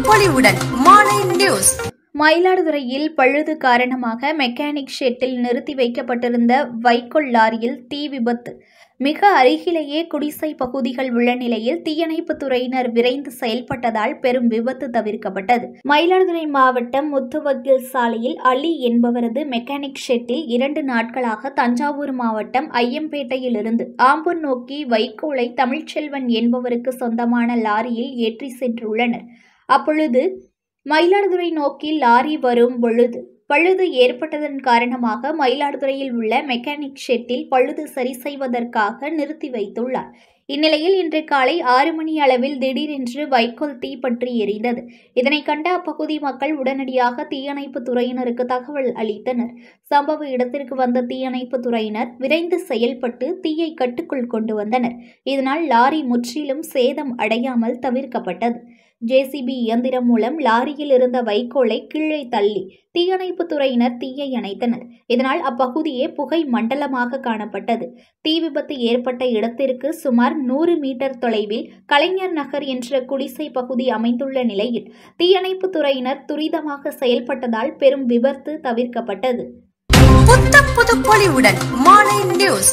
பொலிவுடன் மாலை நியூஸ். மயிலாடுதுறையில் பழுது காரணமாக மெக்கானிக் ஷெட்டில் நிறுத்தி வைக்கப்பட்டிருந்த வைக்கோல் லாரியில் தீ விபத்து. மிக அருகிலேயே குடிசை பகுதிகள் உள்ள நிலையில் தீயணைப்பு துறையினர் விரைந்து செயல்பட்டதால் பெரும் விபத்து தவிர்க்கப்பட்டது. மயிலாடுதுறை மாவட்டம் முத்துவக்கீல் சாலையில் அலி என்பவரது மெக்கானிக் ஷெட்டில் 2 நாட்களாக தஞ்சாவூர் மாவட்டம் ஐயம்பேட்டையில் இருந்து ஆம்பூர் நோக்கி வைக்கோலை தமிழ்ச்செல்வன் என்பவருக்கு சொந்தமான லாரியில் ஏற்றி சென்றுள்ளனர். அப்பொழுது மயிலாடுதுறை நோக்கி லாரி வரும் பொழுது பழுது ஏற்பட்டதன் காரணமாக மயிலாடுதுறையில் உள்ள மெக்கானிக் ஷெட்டில் பழுது சரி செய்வதற்காக நிறுத்தி வைத்துள்ளார். இந்நிலையில் இன்று காலை 6 மணி அளவில் திடீரென்று வைக்கோல் தீப்பற்றி எரிந்தது. இதனை கண்ட அப்பகுதி மக்கள் உடனடியாக தீயணைப்பு துறையினருக்கு தகவல் அளித்தனர். சம்பவ இடத்திற்கு வந்த தீயணைப்பு துறையினர் விரைந்து செயல்பட்டு தீயை கட்டுக்குள் கொண்டு வந்தனர். இதனால் லாரி முற்றிலும் சேதம் அடையாமல் தவிர்க்கப்பட்டது. ஜேசிபி இயந்திரம் மூலம் லாரியில் இருந்த வைக்கோலை கீழே தள்ளி தீயணைப்பு துறையினர் தீயை அணைத்தனர். இதனால் அப்பகுதியே புகை மண்டலமாக காணப்பட்டது. தீ விபத்து ஏற்பட்ட இடத்திற்கு சுமார் 100 மீட்டர் தொலைவில் கலைஞர் நகர் என்ற குடிசை பகுதி அமைந்துள்ள நிலையில் தீயணைப்பு துறையினர் துரிதமாக செயல்பட்டதால் பெரும் விபத்து தவிர்க்கப்பட்டது. புத்தம் புது பொலிவுடன் மாலை நியூஸ்.